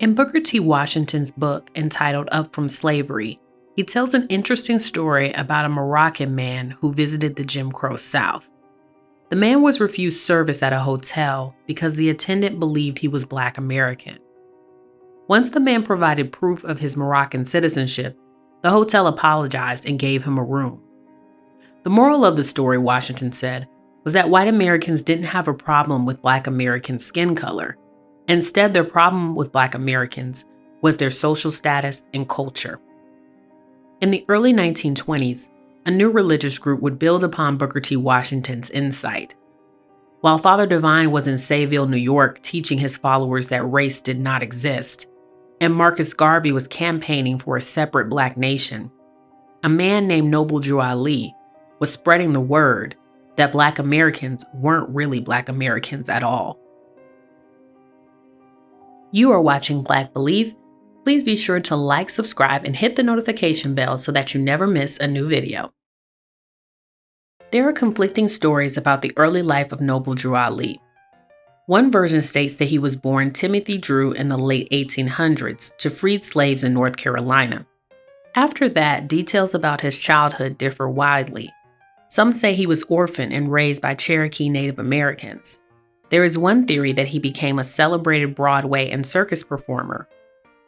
In Booker T. Washington's book entitled Up from Slavery, he tells an interesting story about a Moroccan man who visited the Jim Crow South. The man was refused service at a hotel because the attendant believed he was Black American. Once the man provided proof of his Moroccan citizenship, the hotel apologized and gave him a room. The moral of the story, Washington said, was that white Americans didn't have a problem with Black American skin color. Instead, their problem with Black Americans was their social status and culture. In the early 1920s, a new religious group would build upon Booker T. Washington's insight. While Father Divine was in Sayville, New York, teaching his followers that race did not exist, and Marcus Garvey was campaigning for a separate Black nation, a man named Noble Drew Ali was spreading the word that Black Americans weren't really Black Americans at all. You are watching Black Belief. Please be sure to like, subscribe, and hit the notification bell so that you never miss a new video. There are conflicting stories about the early life of Noble Drew Ali. One version states that he was born Timothy Drew in the late 1800s to freed slaves in North Carolina. After that, details about his childhood differ widely. Some say he was orphaned and raised by Cherokee Native Americans. There is one theory that he became a celebrated Broadway and circus performer.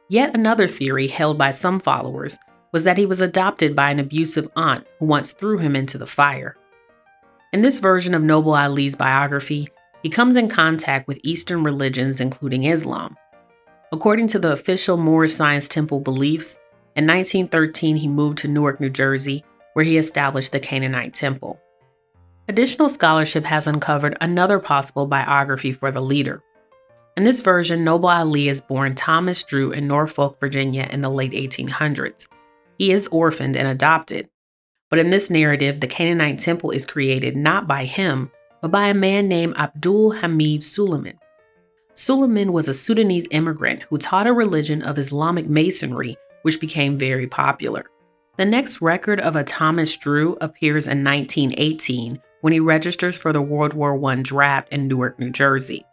Yet another theory, held by some followers, was that he was adopted by an abusive aunt who once threw him into the fire. In this version of Noble Ali's biography, he comes in contact with Eastern religions, including Islam. According to the official Moorish Science Temple beliefs, in 1913 he moved to Newark, New Jersey, where he established the Canaanite Temple. Additional scholarship has uncovered another possible biography for the leader. In this version, Noble Ali is born Thomas Drew in Norfolk, Virginia in the late 1800s. He is orphaned and adopted. But in this narrative, the Canaanite Temple is created not by him, but by a man named Abdul Hamid Suleiman. Suleiman was a Sudanese immigrant who taught a religion of Islamic Masonry, which became very popular. The next record of a Thomas Drew appears in 1918 when he registers for the World War I draft in Newark, New Jersey.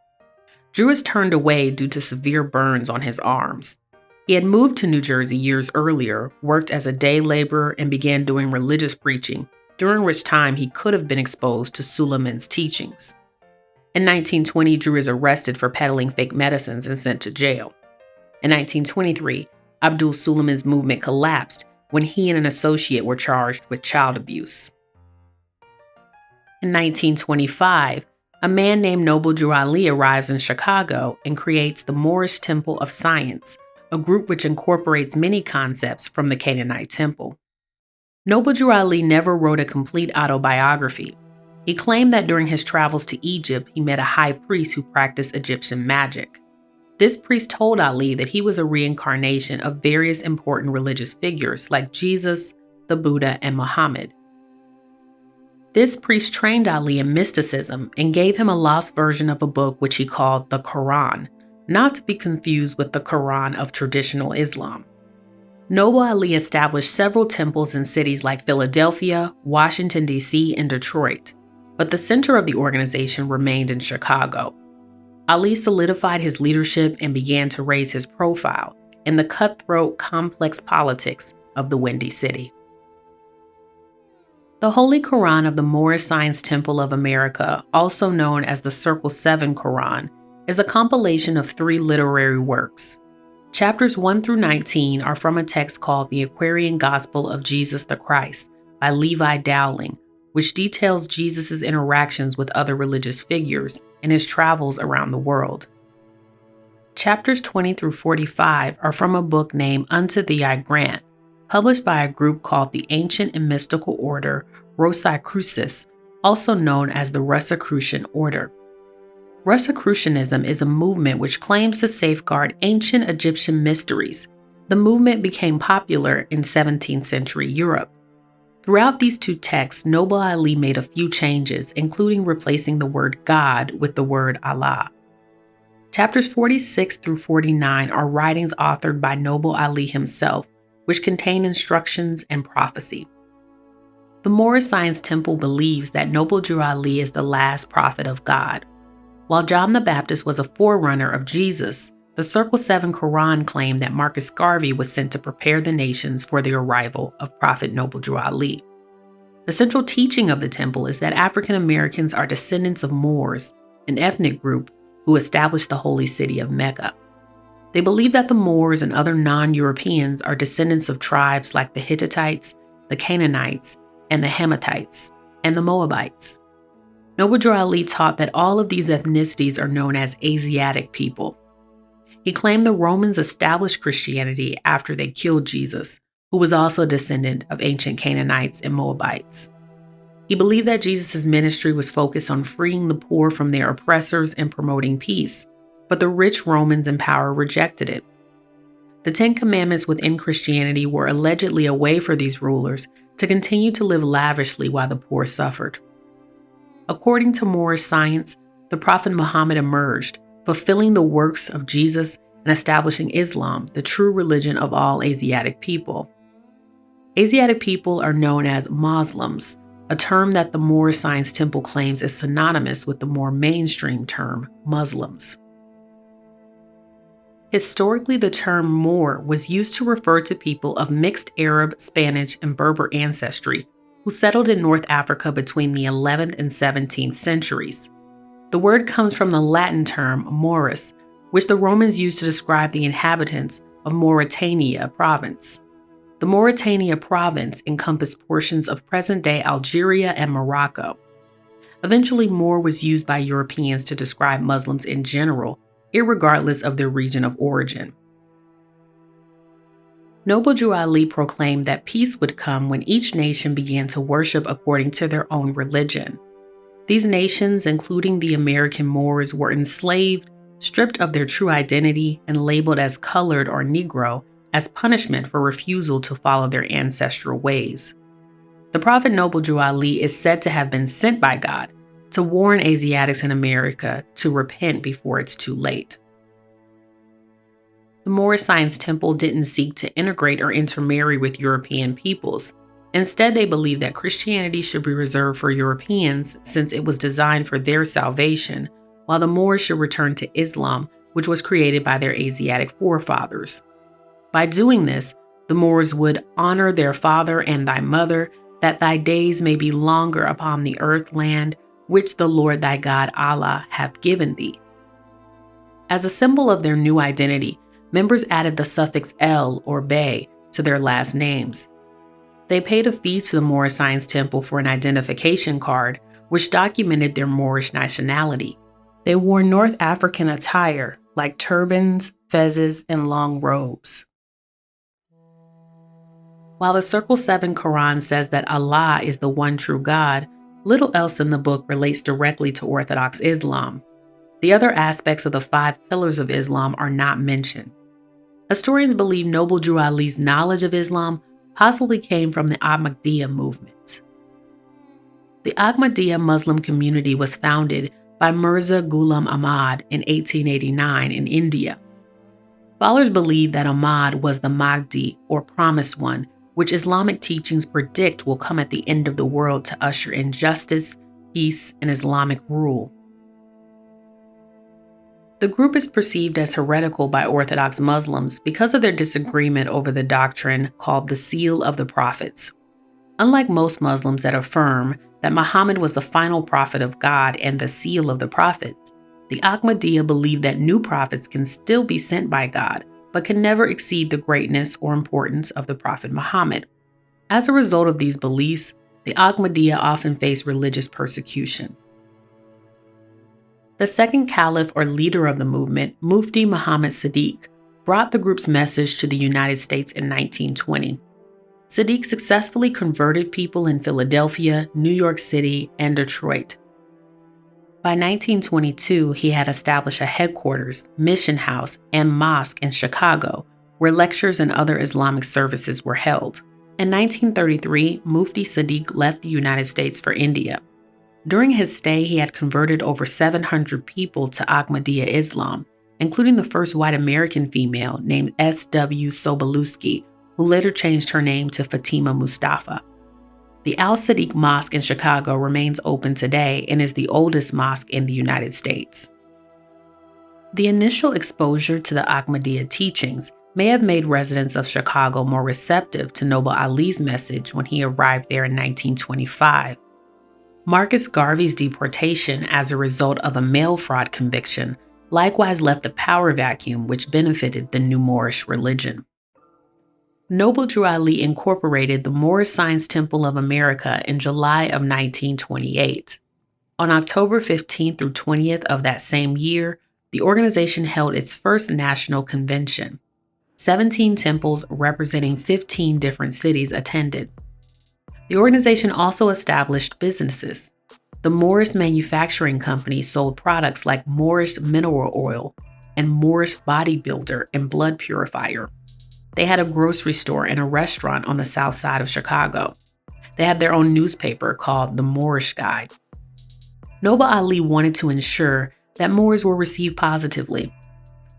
Drew is turned away due to severe burns on his arms. He had moved to New Jersey years earlier, worked as a day laborer, and began doing religious preaching, during which time he could have been exposed to Suleiman's teachings. In 1920, Drew is arrested for peddling fake medicines and sent to jail. In 1923, Abdul Suleiman's movement collapsed when he and an associate were charged with child abuse. In 1925, a man named Noble Drew Ali arrives in Chicago and creates the Moorish Temple of Science, a group which incorporates many concepts from the Canaanite Temple. Noble Drew Ali never wrote a complete autobiography. He claimed that during his travels to Egypt, he met a high priest who practiced Egyptian magic. This priest told Ali that he was a reincarnation of various important religious figures like Jesus, the Buddha, and Muhammad. This priest trained Ali in mysticism and gave him a lost version of a book which he called the Quran, not to be confused with the Quran of traditional Islam. Noble Ali established several temples in cities like Philadelphia, Washington, D.C., and Detroit, but the center of the organization remained in Chicago. Ali solidified his leadership and began to raise his profile in the cutthroat, complex politics of the Windy City. The Holy Quran of the Moorish Science Temple of America, also known as the Circle 7 Quran, is a compilation of 3 literary works. Chapters 1 through 19 are from a text called The Aquarian Gospel of Jesus the Christ by Levi Dowling, which details Jesus' interactions with other religious figures and his travels around the world. Chapters 20 through 45 are from a book named Unto Thee I Grant, published by a group called the Ancient and Mystical Order Rosicrucis, also known as the Rosicrucian Order. Rosicrucianism is a movement which claims to safeguard ancient Egyptian mysteries. The movement became popular in 17th century Europe. Throughout these 2 texts, Noble Ali made a few changes, including replacing the word God with the word Allah. Chapters 46 through 49 are writings authored by Noble Ali himself, which contain instructions and prophecy. The Moorish Science Temple believes that Noble Drew Ali is the last prophet of God. While John the Baptist was a forerunner of Jesus, The Circle 7 Quran claimed that Marcus Garvey was sent to prepare the nations for the arrival of Prophet Noble Drew Ali. The central teaching of the temple is that African Americans are descendants of Moors, an ethnic group who established the holy city of Mecca. They believe that the Moors and other non-Europeans are descendants of tribes like the Hittites, the Canaanites, and the Hamathites, and the Moabites. Noble Drew Ali taught that all of these ethnicities are known as Asiatic people. He claimed the Romans established Christianity after they killed Jesus, who was also a descendant of ancient Canaanites and Moabites. He believed that Jesus' ministry was focused on freeing the poor from their oppressors and promoting peace, but the rich Romans in power rejected it. The 10 Commandments within Christianity were allegedly a way for these rulers to continue to live lavishly while the poor suffered. According to Moorish science, the Prophet Muhammad emerged, fulfilling the works of Jesus and establishing Islam, the true religion of all Asiatic people. Asiatic people are known as Muslims, a term that the Moorish Science Temple claims is synonymous with the more mainstream term Muslims. Historically, the term Moor was used to refer to people of mixed Arab, Spanish, and Berber ancestry who settled in North Africa between the 11th and 17th centuries. The word comes from the Latin term Moris, which the Romans used to describe the inhabitants of Mauritania province. The Mauritania province encompassed portions of present-day Algeria and Morocco. Eventually, Moor was used by Europeans to describe Muslims in general, irregardless of their region of origin. Noble Drew Ali proclaimed that peace would come when each nation began to worship according to their own religion. These nations, including the American Moors, were enslaved, stripped of their true identity, and labeled as colored or Negro as punishment for refusal to follow their ancestral ways. The Prophet Noble Drew Ali is said to have been sent by God to warn Asiatics in America to repent before it's too late. The Moorish Science Temple didn't seek to integrate or intermarry with European peoples. Instead, they believed that Christianity should be reserved for Europeans since it was designed for their salvation, while the Moors should return to Islam, which was created by their Asiatic forefathers. By doing this, the Moors would honor their father and thy mother, that thy days may be longer upon the earth land, which the Lord thy God Allah hath given thee. As a symbol of their new identity, members added the suffix El or Bey to their last names. They paid a fee to the Moorish Science Temple for an identification card, which documented their Moorish nationality. They wore North African attire, like turbans, fezzes, and long robes. While the Circle 7 Quran says that Allah is the one true God, little else in the book relates directly to Orthodox Islam. The other aspects of the 5 pillars of Islam are not mentioned. Historians believe Noble Drew Ali's knowledge of Islam possibly came from the Ahmadiyya movement. The Ahmadiyya Muslim community was founded by Mirza Ghulam Ahmad in 1889 in India. Scholars believe that Ahmad was the Mahdi, or Promised One, which Islamic teachings predict will come at the end of the world to usher in justice, peace, and Islamic rule. The group is perceived as heretical by Orthodox Muslims because of their disagreement over the doctrine called the Seal of the Prophets. Unlike most Muslims that affirm that Muhammad was the final prophet of God and the seal of the prophets, the Ahmadiyya believe that new prophets can still be sent by God, but can never exceed the greatness or importance of the Prophet Muhammad. As a result of these beliefs, the Ahmadiyya often face religious persecution. The second caliph or leader of the movement, Mufti Muhammad Sadiq, brought the group's message to the United States in 1920. Sadiq successfully converted people in Philadelphia, New York City, and Detroit. By 1922, he had established a headquarters, mission house, and mosque in Chicago, where lectures and other Islamic services were held. In 1933, Mufti Sadiq left the United States for India. During his stay, he had converted over 700 people to Ahmadiyya Islam, including the first white American female named S.W. Sobolewski, who later changed her name to Fatima Mustafa. The Al-Sadiq Mosque in Chicago remains open today and is the oldest mosque in the United States. The initial exposure to the Ahmadiyya teachings may have made residents of Chicago more receptive to Noble Ali's message when he arrived there in 1925. Marcus Garvey's deportation as a result of a mail fraud conviction likewise left a power vacuum which benefited the new Moorish religion. Noble Drew Ali incorporated the Moorish Science Temple of America in July of 1928. On October 15th through 20th of that same year, the organization held its first national convention. 17 temples representing 15 different cities attended. The organization also established businesses. The Moorish Manufacturing Company sold products like Moorish mineral oil and Moorish bodybuilder and blood purifier. They had a grocery store and a restaurant on the south side of Chicago. They had their own newspaper called the Moorish Guide. Noble Ali wanted to ensure that Moors were received positively.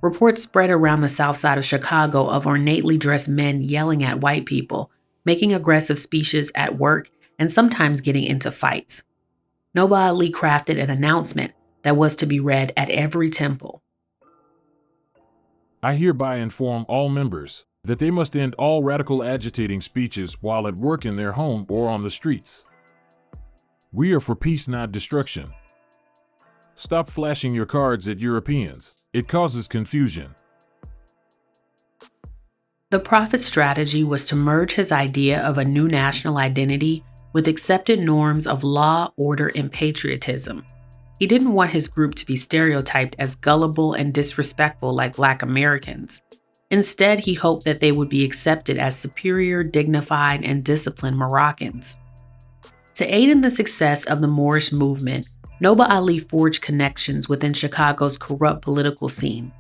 Reports spread around the south side of Chicago of ornately dressed men yelling at white people, making aggressive speeches at work, and sometimes getting into fights. Noble Ali crafted an announcement that was to be read at every temple. I hereby inform all members that they must end all radical agitating speeches while at work in their home or on the streets. We are for peace, not destruction. Stop flashing your cards at Europeans. It causes confusion. The prophet's strategy was to merge his idea of a new national identity with accepted norms of law, order, and patriotism. He didn't want his group to be stereotyped as gullible and disrespectful like Black Americans. Instead, he hoped that they would be accepted as superior, dignified, and disciplined Moroccans. To aid in the success of the Moorish movement, Noble Ali forged connections within Chicago's corrupt political scene.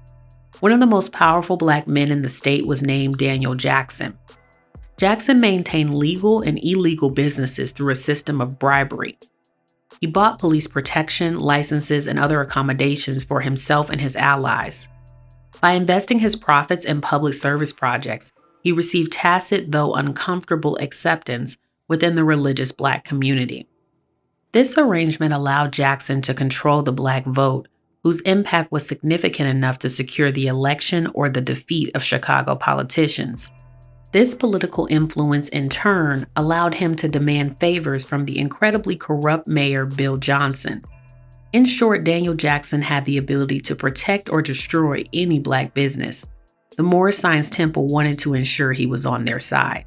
One of the most powerful Black men in the state was named Daniel Jackson. Jackson maintained legal and illegal businesses through a system of bribery. He bought police protection, licenses, and other accommodations for himself and his allies. By investing his profits in public service projects, he received tacit, though uncomfortable, acceptance within the religious Black community. This arrangement allowed Jackson to control the Black vote, whose impact was significant enough to secure the election or the defeat of Chicago politicians. This political influence, in turn, allowed him to demand favors from the incredibly corrupt mayor Bill Johnson. In short, Daniel Jackson had the ability to protect or destroy any Black business. The Moorish Science Temple wanted to ensure he was on their side.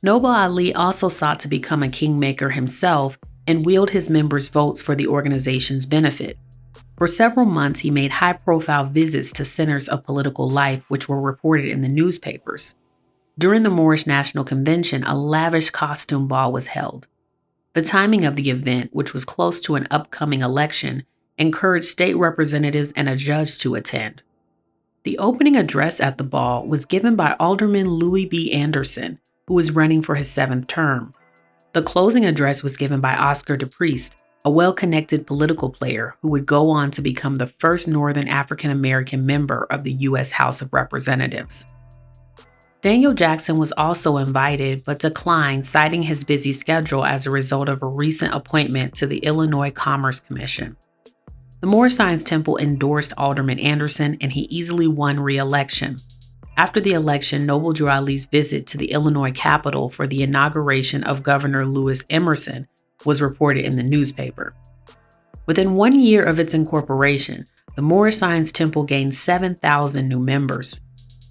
Noble Ali also sought to become a kingmaker himself and wield his members' votes for the organization's benefit. For several months, he made high-profile visits to centers of political life, which were reported in the newspapers. During the Moorish National Convention, a lavish costume ball was held. The timing of the event, which was close to an upcoming election, encouraged state representatives and a judge to attend. The opening address at the ball was given by Alderman Louis B. Anderson, who was running for his 7th term. The closing address was given by Oscar DePriest, a well-connected political player who would go on to become the first Northern African American member of the U.S. House of Representatives. Daniel Jackson was also invited but declined, citing his busy schedule as a result of a recent appointment to the Illinois Commerce Commission. The Moorish Science Temple endorsed Alderman Anderson, and he easily won re-election. After the election, Noble Drew Ali's visit to the Illinois Capitol for the inauguration of Governor Lewis Emerson was reported in the newspaper. Within 1 year of its incorporation, the Moorish Science Temple gained 7,000 new members.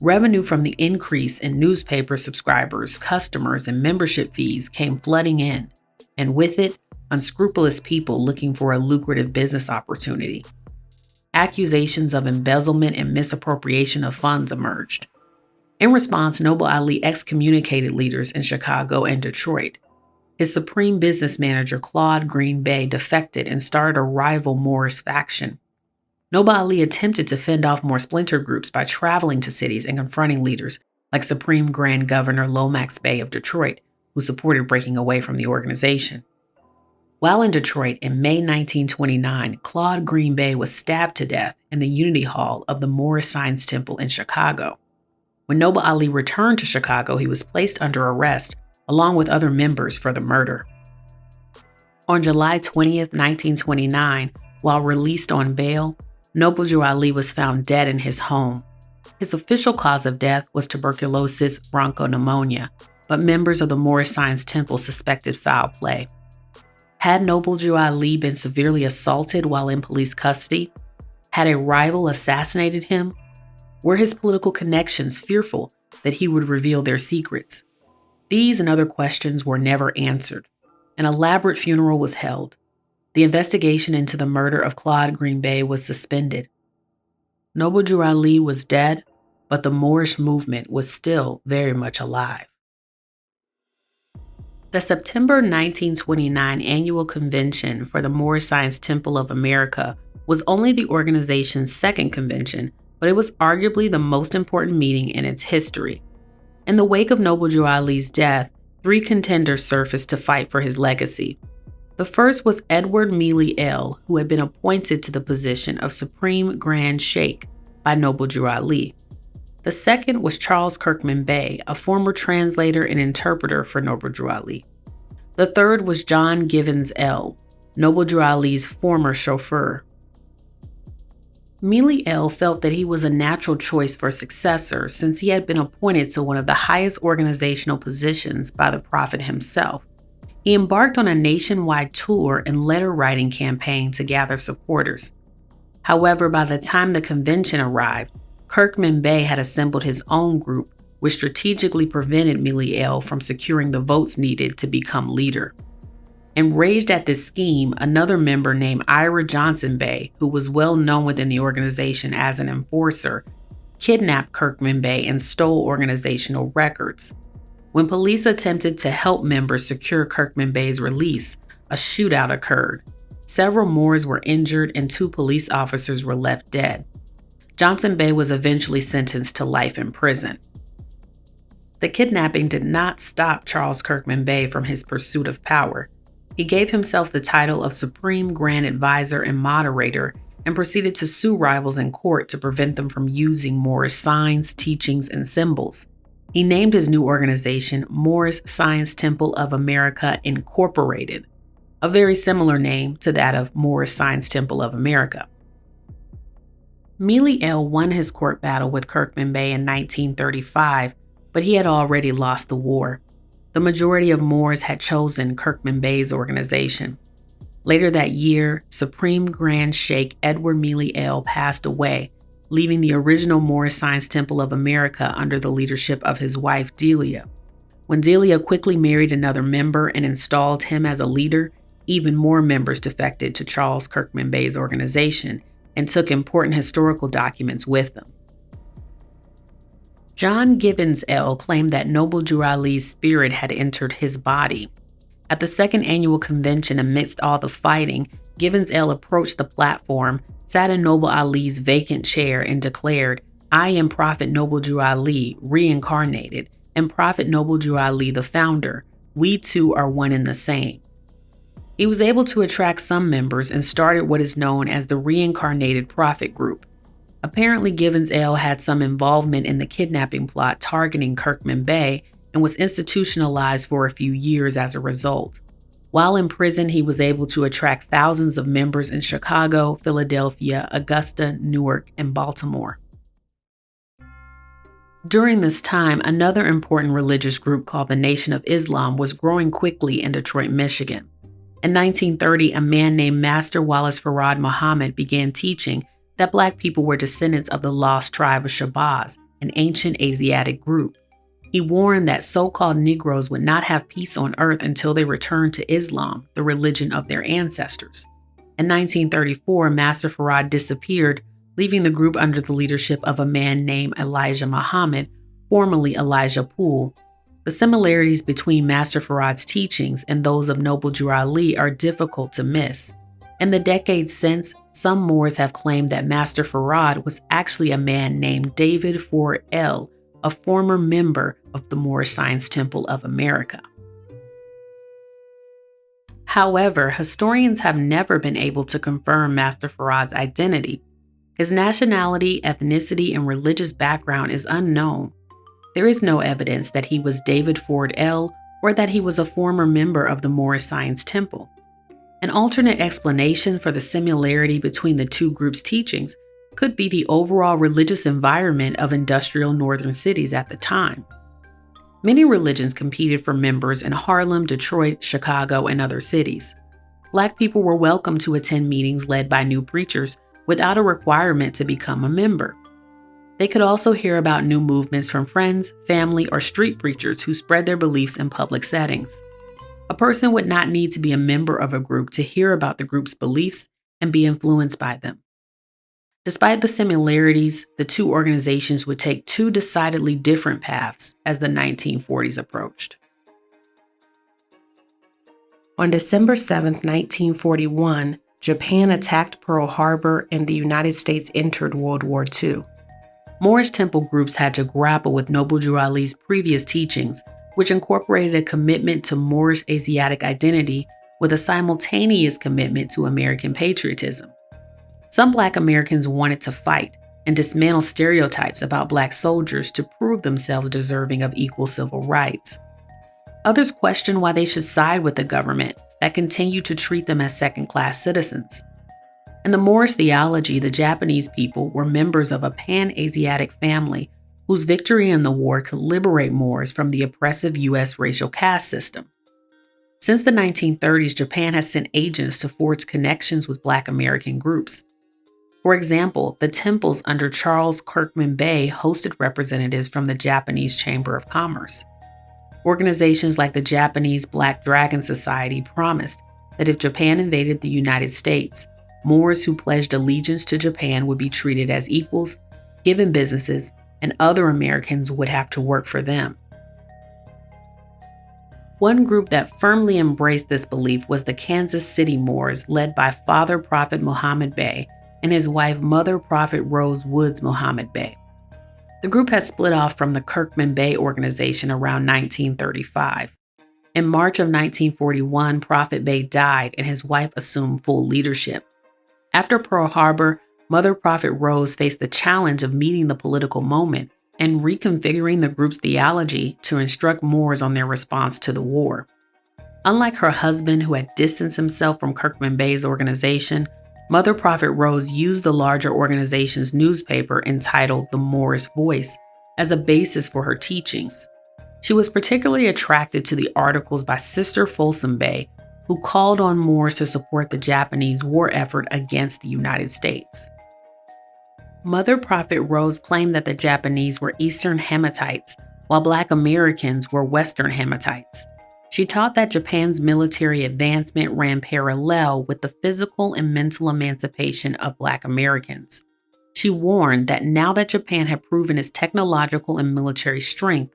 Revenue from the increase in newspaper subscribers, customers, and membership fees came flooding in, and with it, unscrupulous people looking for a lucrative business opportunity. Accusations of embezzlement and misappropriation of funds emerged. In response, Noble Ali excommunicated leaders in Chicago and Detroit. His supreme business manager, Claude Green Bay, defected and started a rival Moorish faction. Noble Ali attempted to fend off more splinter groups by traveling to cities and confronting leaders like Supreme Grand Governor Lomax Bey of Detroit, who supported breaking away from the organization. While in Detroit in May 1929, Claude Green Bay was stabbed to death in the Unity Hall of the Moorish Science Temple in Chicago. When Noble Ali returned to Chicago, he was placed under arrest along with other members for the murder. On July 20, 1929, while released on bail, Noble Drew Ali was found dead in his home. His official cause of death was tuberculosis bronchopneumonia, but members of the Moorish Science Temple suspected foul play. Had Noble Drew Ali been severely assaulted while in police custody? Had a rival assassinated him? Were his political connections fearful that he would reveal their secrets? These and other questions were never answered. An elaborate funeral was held. The investigation into the murder of Claude Green Bay was suspended. Noble Drew Ali was dead, but the Moorish movement was still very much alive. The September 1929 annual convention for the Moorish Science Temple of America was only the organization's second convention, but it was arguably the most important meeting in its history. In the wake of Noble Drew Ali's death, 3 contenders surfaced to fight for his legacy. The first was Edward Mealy L., who had been appointed to the position of Supreme Grand Sheikh by Noble Drew Ali. The second was Charles Kirkman Bey, a former translator and interpreter for Noble Drew Ali. The third was John Givens L., Noble Drew Ali's former chauffeur. Mealy L. felt that he was a natural choice for a successor since he had been appointed to one of the highest organizational positions by the Prophet himself. He embarked on a nationwide tour and letter-writing campaign to gather supporters. However, by the time the convention arrived, Kirkman Bey had assembled his own group, which strategically prevented Mealy L. from securing the votes needed to become leader. Enraged at this scheme, another member named Ira Johnson Bey, who was well known within the organization as an enforcer, kidnapped Kirkman Bey and stole organizational records. When police attempted to help members secure Kirkman Bey's release, a shootout occurred. Several Moors were injured and 2 police officers were left dead. Johnson Bey was eventually sentenced to life in prison. The kidnapping did not stop Charles Kirkman Bey from his pursuit of power. He gave himself the title of Supreme Grand Advisor and Moderator and proceeded to sue rivals in court to prevent them from using Moorish signs, teachings, and symbols. He named his new organization Moorish Science Temple of America Incorporated, a very similar name to that of Moorish Science Temple of America. Mealy L. won his court battle with Kirkman Bey in 1935, but he had already lost the war. The majority of Moors had chosen Kirkman Bey's organization. Later that year, Supreme Grand Sheikh Edward Mealy L. passed away, leaving the original Moorish Science Temple of America under the leadership of his wife Delia. When Delia quickly married another member and installed him as a leader, even more members defected to Charles Kirkman Bey's organization and took important historical documents with them. John Givens L. claimed that Noble Drew Ali's spirit had entered his body. At the second annual convention, amidst all the fighting, Givens L. approached the platform, sat in Noble Ali's vacant chair, and declared, "I am Prophet Noble Drew Ali, reincarnated, and Prophet Noble Drew Ali, the founder. We two are one and the same." He was able to attract some members and started what is known as the Reincarnated Prophet Group. Apparently, Givens L. had some involvement in the kidnapping plot targeting Kirkman Bey and was institutionalized for a few years as a result. While in prison, he was able to attract thousands of members in Chicago, Philadelphia, Augusta, Newark, and Baltimore. During this time, another important religious group called the Nation of Islam was growing quickly in Detroit, Michigan. In 1930, a man named Master Wallace Farad Muhammad began teaching that Black people were descendants of the lost tribe of Shabazz, an ancient Asiatic group. He warned that so-called Negroes would not have peace on earth until they returned to Islam, the religion of their ancestors. In 1934, Master Farad disappeared, leaving the group under the leadership of a man named Elijah Muhammad, formerly Elijah Poole. The similarities between Master Farad's teachings and those of Noble Drew Ali are difficult to miss. In the decades since, some Moors have claimed that Master Farad was actually a man named David Ford L., a former member of the Moorish Science Temple of America. However, historians have never been able to confirm Master Farad's identity. His nationality, ethnicity, and religious background is unknown. There is no evidence that he was David Ford L. or that he was a former member of the Moorish Science Temple. An alternate explanation for the similarity between the two groups' teachings could be the overall religious environment of industrial northern cities at the time. Many religions competed for members in Harlem, Detroit, Chicago, and other cities. Black people were welcome to attend meetings led by new preachers without a requirement to become a member. They could also hear about new movements from friends, family, or street preachers who spread their beliefs in public settings. A person would not need to be a member of a group to hear about the group's beliefs and be influenced by them. Despite the similarities, the two organizations would take two decidedly different paths as the 1940s approached. On December 7, 1941, Japan attacked Pearl Harbor and the United States entered World War II. Moorish temple groups had to grapple with Noble Drew Ali's previous teachings, which incorporated a commitment to Moorish Asiatic identity with a simultaneous commitment to American patriotism. Some Black Americans wanted to fight and dismantle stereotypes about Black soldiers to prove themselves deserving of equal civil rights. Others questioned why they should side with the government that continued to treat them as second-class citizens. In the Moorish theology, the Japanese people were members of a pan-Asiatic family whose victory in the war could liberate Moors from the oppressive U.S. racial caste system. Since the 1930s, Japan has sent agents to forge connections with Black American groups. For example, the temples under Charles Kirkman Bey hosted representatives from the Japanese Chamber of Commerce. Organizations like the Japanese Black Dragon Society promised that if Japan invaded the United States, Moors who pledged allegiance to Japan would be treated as equals, given businesses, and other Americans would have to work for them. One group that firmly embraced this belief was the Kansas City Moors, led by Father Prophet Muhammad Bey and his wife Mother Prophet Rose Woods Muhammad Bey. The group had split off from the Kirkman Bey organization around 1935. In March of 1941, Prophet Bey died and his wife assumed full leadership. After Pearl Harbor, Mother Prophet Rose faced the challenge of meeting the political moment and reconfiguring the group's theology to instruct Moors on their response to the war. Unlike her husband, who had distanced himself from Kirkman Bey's organization, Mother Prophet Rose used the larger organization's newspaper entitled The Moorish Voice as a basis for her teachings. She was particularly attracted to the articles by Sister Folsom Bey, who called on Moors to support the Japanese war effort against the United States. Mother Prophet Rose claimed that the Japanese were Eastern Hematites, while Black Americans were Western Hematites. She taught that Japan's military advancement ran parallel with the physical and mental emancipation of Black Americans. She warned that now that Japan had proven its technological and military strength,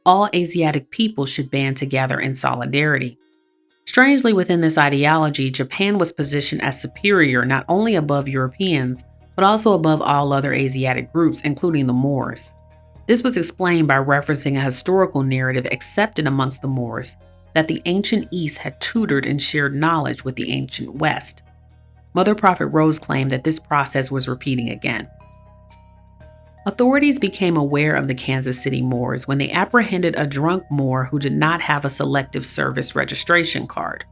all Asiatic peoples should band together in solidarity. Strangely, within this ideology, Japan was positioned as superior not only above Europeans, but also above all other Asiatic groups, including the Moors. This was explained by referencing a historical narrative accepted amongst the Moors that the ancient East had tutored and shared knowledge with the ancient West. Mother Prophet Rose claimed that this process was repeating again. Authorities became aware of the Kansas City Moors when they apprehended a drunk Moor who did not have a selective service registration card.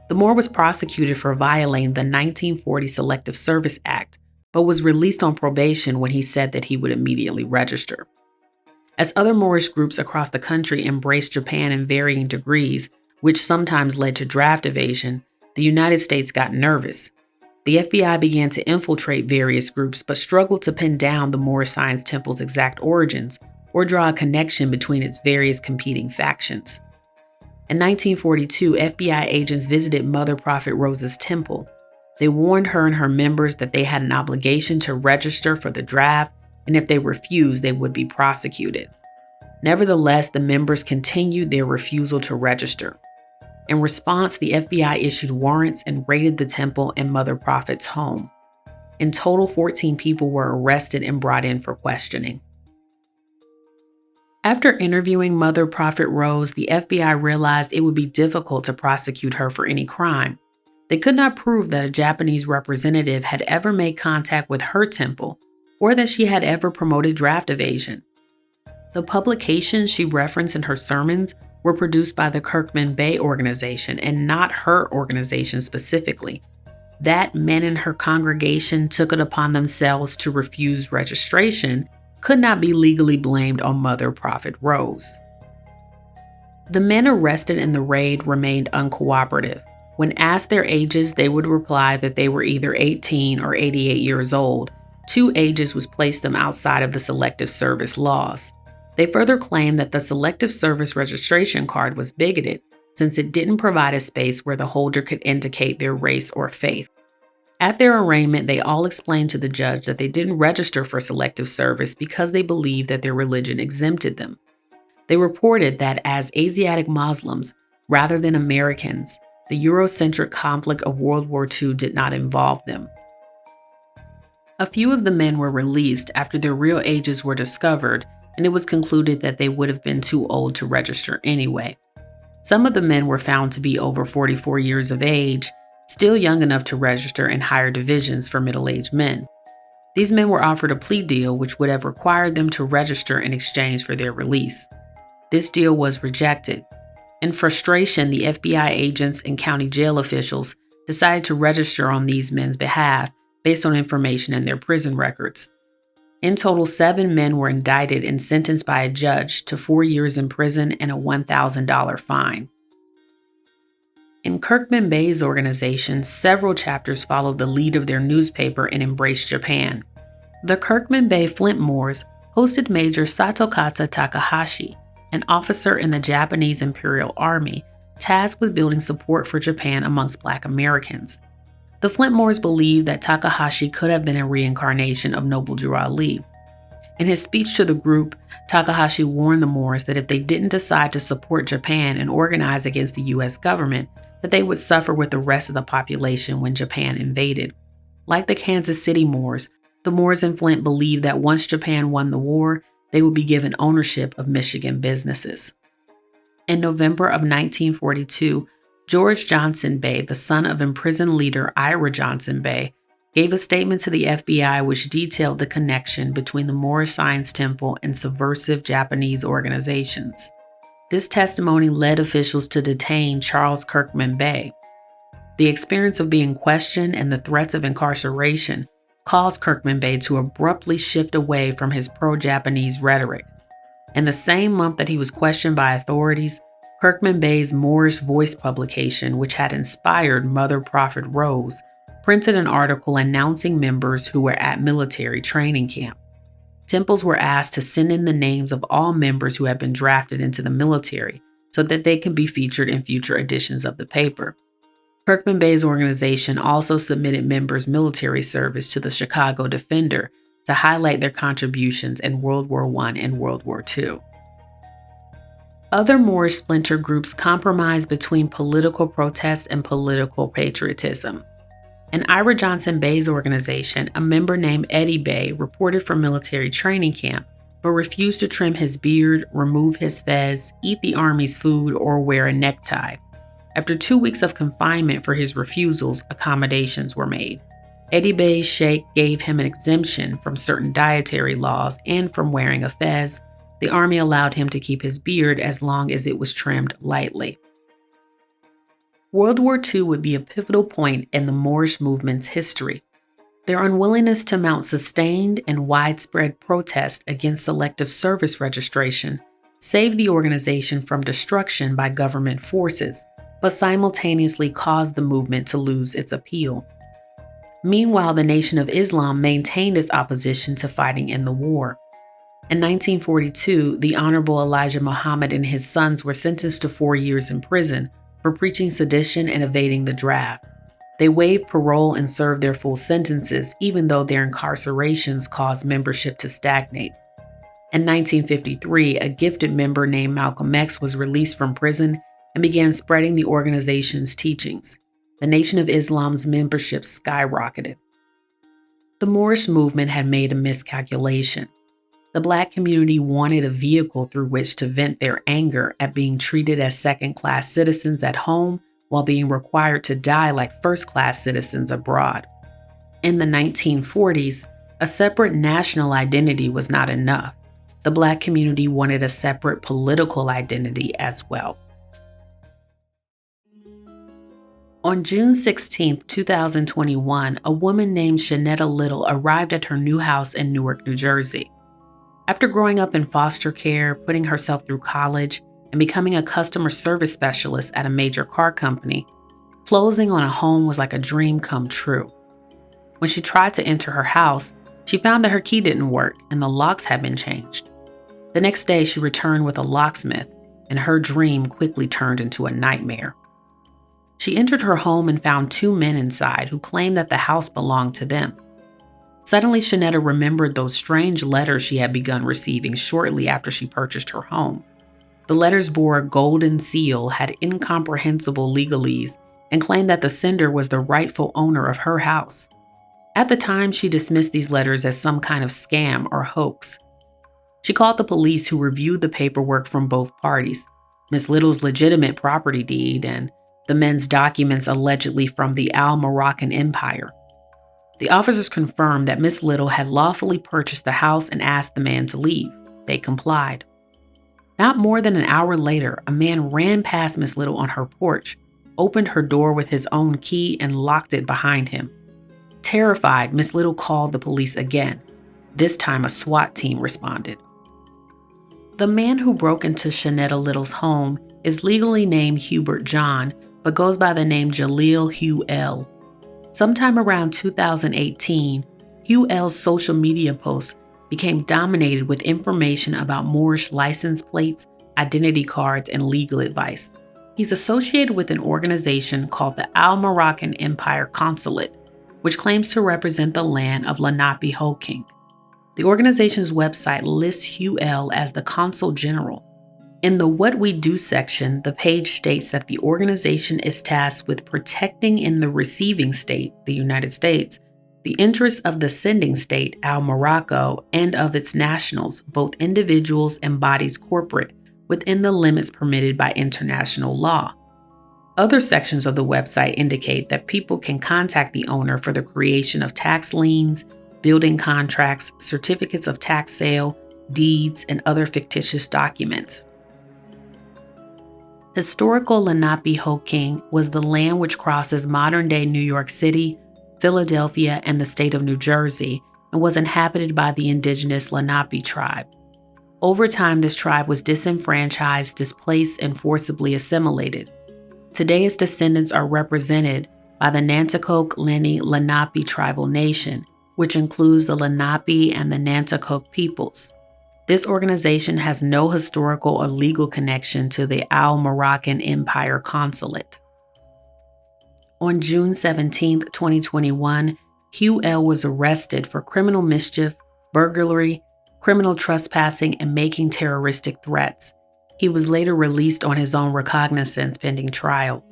The Moor was prosecuted for violating the 1940 Selective Service Act, but was released on probation when he said that he would immediately register. As other Moorish groups across the country embraced Japan in varying degrees, which sometimes led to draft evasion, the United States got nervous. The FBI began to infiltrate various groups but struggled to pin down the Moorish Science Temple's exact origins or draw a connection between its various competing factions. In 1942, FBI agents visited Mother Prophet Rose's temple. They warned her and her members that they had an obligation to register for the draft, and if they refused, they would be prosecuted. Nevertheless, the members continued their refusal to register. In response, the FBI issued warrants and raided the temple and Mother Prophet's home. In total, 14 people were arrested and brought in for questioning. After interviewing Mother Prophet Rose, the FBI realized it would be difficult to prosecute her for any crime. They could not prove that a Japanese representative had ever made contact with her temple or that she had ever promoted draft evasion. The publications she referenced in her sermons were produced by the Kirkman Bay organization and not her organization specifically. That men in her congregation took it upon themselves to refuse registration could not be legally blamed on Mother Prophet Rose. The men arrested in the raid remained uncooperative. When asked their ages, they would reply that they were either 18 or 88 years old, two ages which placed them outside of the Selective Service laws. They further claimed that the Selective Service registration card was bigoted since it didn't provide a space where the holder could indicate their race or faith. At their arraignment, they all explained to the judge that they didn't register for Selective Service because they believed that their religion exempted them. They reported that as Asiatic Muslims, rather than Americans, the Eurocentric conflict of World War II did not involve them. A few of the men were released after their real ages were discovered, and it was concluded that they would have been too old to register anyway. Some of the men were found to be over 44 years of age, still young enough to register in higher divisions for middle-aged men. These men were offered a plea deal which would have required them to register in exchange for their release. This deal was rejected. In frustration, the FBI agents and county jail officials decided to register on these men's behalf based on information in their prison records. In total, 7 men were indicted and sentenced by a judge to 4 years in prison and a $1,000 fine. In Kirkman Bay's organization, several chapters followed the lead of their newspaper and embraced Japan. The Kirkman Bay Flint Moors hosted Major Satokata Takahashi, an officer in the Japanese Imperial Army, tasked with building support for Japan amongst Black Americans. The Flint Moors believed that Takahashi could have been a reincarnation of Noble Drew Ali. In his speech to the group, Takahashi warned the Moors that if they didn't decide to support Japan and organize against the U.S. government, that they would suffer with the rest of the population when Japan invaded. Like the Kansas City Moors, the Moors in Flint believed that once Japan won the war, they would be given ownership of Michigan businesses. In November of 1942, George Johnson Bay, the son of imprisoned leader Ira Johnson Bay, gave a statement to the FBI which detailed the connection between the Moorish Science Temple and subversive Japanese organizations. This testimony led officials to detain Charles Kirkman Bay. The experience of being questioned and the threats of incarceration caused Kirkman Bay to abruptly shift away from his pro-Japanese rhetoric. In the same month that he was questioned by authorities, Kirkman Bay's Moorish Voice publication, which had inspired Mother Prophet Rose, printed an article announcing members who were at military training camp. Temples were asked to send in the names of all members who had been drafted into the military so that they could be featured in future editions of the paper. Kirkman Bay's organization also submitted members' military service to the Chicago Defender to highlight their contributions in World War I and World War II. Other Moorish splinter groups compromised between political protest and political patriotism. In Ira Johnson Bay's organization, a member named Eddie Bay reported from military training camp, but refused to trim his beard, remove his fez, eat the Army's food, or wear a necktie. After 2 weeks of confinement for his refusals, accommodations were made. Eddie Bay's sheikh gave him an exemption from certain dietary laws and from wearing a fez. The Army allowed him to keep his beard as long as it was trimmed lightly. World War II would be a pivotal point in the Moorish movement's history. Their unwillingness to mount sustained and widespread protest against selective service registration saved the organization from destruction by government forces, but simultaneously caused the movement to lose its appeal. Meanwhile, the Nation of Islam maintained its opposition to fighting in the war. In 1942, the Honorable Elijah Muhammad and his sons were sentenced to 4 years in prison for preaching sedition and evading the draft. They waived parole and served their full sentences, even though their incarcerations caused membership to stagnate. In 1953, a gifted member named Malcolm X was released from prison and began spreading the organization's teachings. The Nation of Islam's membership skyrocketed. The Moorish movement had made a miscalculation. The Black community wanted a vehicle through which to vent their anger at being treated as second-class citizens at home while being required to die like first-class citizens abroad. In the 1940s, a separate national identity was not enough. the Black community wanted a separate political identity as well. On June 16, 2021, a woman named Shanetta Little arrived at her new house in Newark, New Jersey. After growing up in foster care, putting herself through college, and becoming a customer service specialist at a major car company, closing on a home was like a dream come true. When she tried to enter her house, she found that her key didn't work and the locks had been changed. The next day, she returned with a locksmith, and her dream quickly turned into a nightmare. She entered her home and found two men inside who claimed that the house belonged to them. Suddenly, Shanetta remembered those strange letters she had begun receiving shortly after she purchased her home. The letters bore a golden seal, had incomprehensible legalese, and claimed that the sender was the rightful owner of her house. At the time, she dismissed these letters as some kind of scam or hoax. She called the police, who reviewed the paperwork from both parties, Miss Little's legitimate property deed and the men's documents allegedly from the Al-Moroccan Empire. The officers confirmed that Miss Little had lawfully purchased the house and asked the man to leave. They complied. Not more than an hour later, a man ran past Miss Little on her porch, opened her door with his own key, and locked it behind him. Terrified, Miss Little called the police again. This time, a SWAT team responded. The man who broke into Shanetta Little's home is legally named Hubert John, but goes by the name Jaleel Hugh L. Sometime around 2018, Hugh L's social media posts became dominated with information about Moorish license plates, identity cards, and legal advice. He's associated with an organization called the Al-Moroccan Empire Consulate, which claims to represent the land of Lenape-Hoking. The organization's website lists Hugh L as the Consul General. In the What We Do section, the page states that the organization is tasked with protecting in the receiving state, the United States, the interests of the sending state, Morocco, and of its nationals, both individuals and bodies corporate, within the limits permitted by international law. Other sections of the website indicate that people can contact the owner for the creation of tax liens, building contracts, certificates of tax sale, deeds, and other fictitious documents. Historical Lenape-Hoking was the land which crosses modern-day New York City, Philadelphia, and the state of New Jersey, and was inhabited by the indigenous Lenape tribe. Over time, this tribe was disenfranchised, displaced, and forcibly assimilated. Today, its descendants are represented by the Nanticoke Lenni Lenape tribal nation, which includes the Lenape and the Nanticoke peoples. This organization has no historical or legal connection to the Al-Moroccan Empire Consulate. On June 17, 2021, Hugh L. was arrested for criminal mischief, burglary, criminal trespassing, and making terroristic threats. He was later released on his own recognizance pending trial.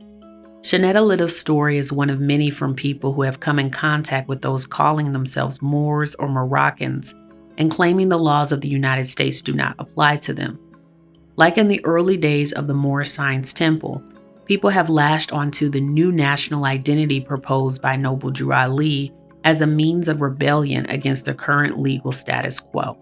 Shanetta Little's story is one of many from people who have come in contact with those calling themselves Moors or Moroccans and claiming the laws of the United States do not apply to them. Like in the early days of the Moorish Science Temple, people have lashed onto the new national identity proposed by Noble Drew Ali as a means of rebellion against the current legal status quo.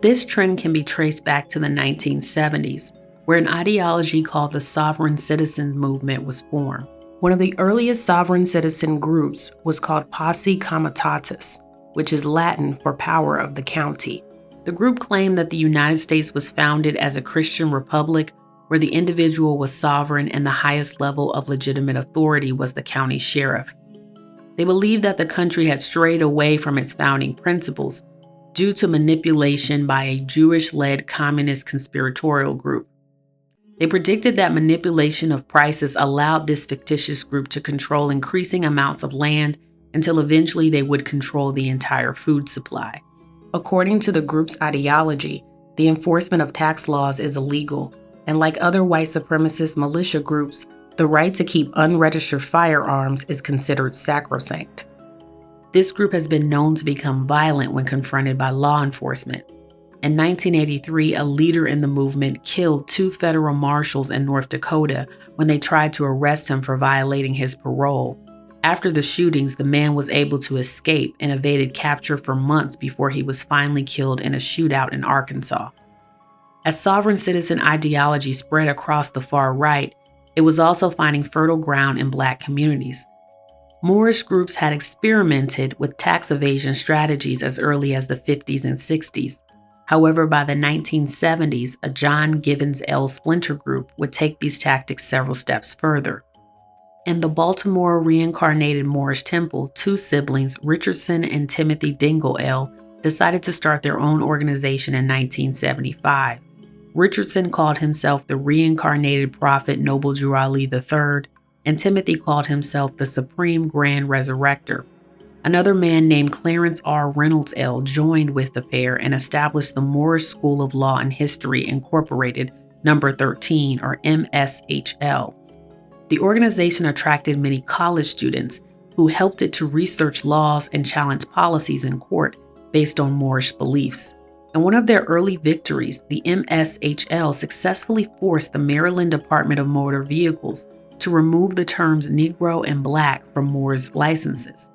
This trend can be traced back to the 1970s, where an ideology called the Sovereign Citizens Movement was formed. One of the earliest sovereign citizen groups was called Posse Comitatus, which is Latin for power of the county. The group claimed that the United States was founded as a Christian republic where the individual was sovereign and the highest level of legitimate authority was the county sheriff. They believed that the country had strayed away from its founding principles due to manipulation by a Jewish-led communist conspiratorial group. They predicted that manipulation of prices allowed this fictitious group to control increasing amounts of land until eventually they would control the entire food supply. According to the group's ideology, the enforcement of tax laws is illegal, and like other white supremacist militia groups, the right to keep unregistered firearms is considered sacrosanct. This group has been known to become violent when confronted by law enforcement. In 1983, a leader in the movement killed 2 federal marshals in North Dakota when they tried to arrest him for violating his parole. After the shootings, the man was able to escape and evaded capture for months before he was finally killed in a shootout in Arkansas. As sovereign citizen ideology spread across the far right, it was also finding fertile ground in Black communities. Moorish groups had experimented with tax evasion strategies as early as the 50s and 60s. However, by the 1970s, a John Givens L. splinter group would take these tactics several steps further. In the Baltimore reincarnated Moorish temple, two siblings, Richardson and Timothy Dingle L., decided to start their own organization in 1975. Richardson called himself the reincarnated prophet Noble Drew Ali III, and Timothy called himself the Supreme Grand Resurrector. Another man named Clarence R. Reynolds L. joined with the pair and established the Moorish School of Law and History Incorporated, number 13, or MSHL. The organization attracted many college students who helped it to research laws and challenge policies in court based on Moorish beliefs. And one of their early victories, the MSHL successfully forced the Maryland Department of Motor Vehicles to remove the terms Negro and Black from Moors licenses.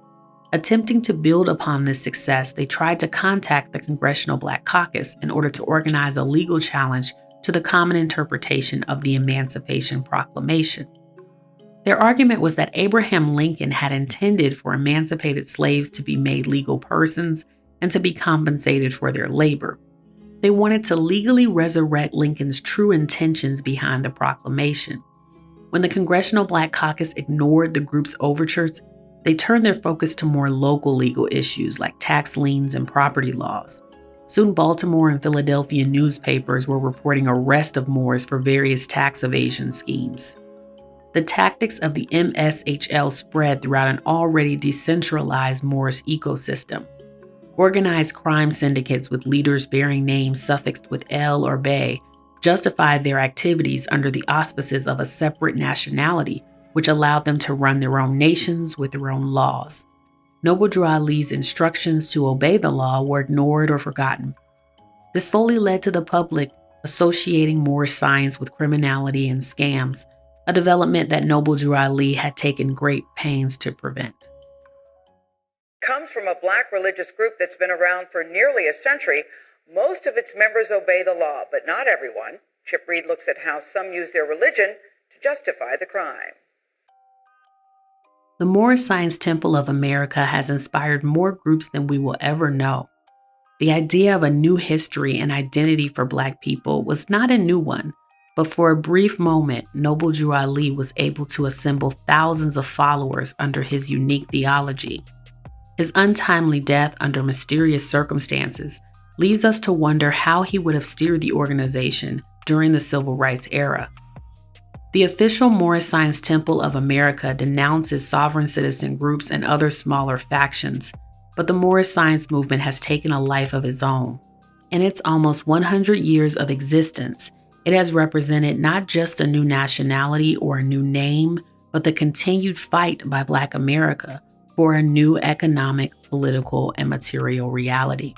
Attempting to build upon this success, they tried to contact the Congressional Black Caucus in order to organize a legal challenge to the common interpretation of the Emancipation Proclamation. Their argument was that Abraham Lincoln had intended for emancipated slaves to be made legal persons and to be compensated for their labor. They wanted to legally resurrect Lincoln's true intentions behind the proclamation. When the Congressional Black Caucus ignored the group's overtures, they turned their focus to more local legal issues like tax liens and property laws. Soon, Baltimore and Philadelphia newspapers were reporting arrest of Moors for various tax evasion schemes. The tactics of the MSHL spread throughout an already decentralized Moorish ecosystem. Organized crime syndicates with leaders bearing names suffixed with L or Bay justified their activities under the auspices of a separate nationality, which allowed them to run their own nations with their own laws. Noble Drew Ali's instructions to obey the law were ignored or forgotten. This slowly led to the public associating Moorish science with criminality and scams, a development that Noble Drew Ali had taken great pains to prevent. Comes from a Black religious group that's been around for nearly a century. Most of its members obey the law, but not everyone. Chip Reed looks at how some use their religion to justify the crime. The Moorish Science Temple of America has inspired more groups than we will ever know. The idea of a new history and identity for Black people was not a new one, but for a brief moment, Noble Drew Ali was able to assemble thousands of followers under his unique theology. His untimely death under mysterious circumstances leaves us to wonder how he would have steered the organization during the Civil Rights era. The official Moorish Science Temple of America denounces sovereign citizen groups and other smaller factions, but the Moorish Science movement has taken a life of its own. In its almost 100 years of existence, it has represented not just a new nationality or a new name, but the continued fight by Black America for a new economic, political, and material reality.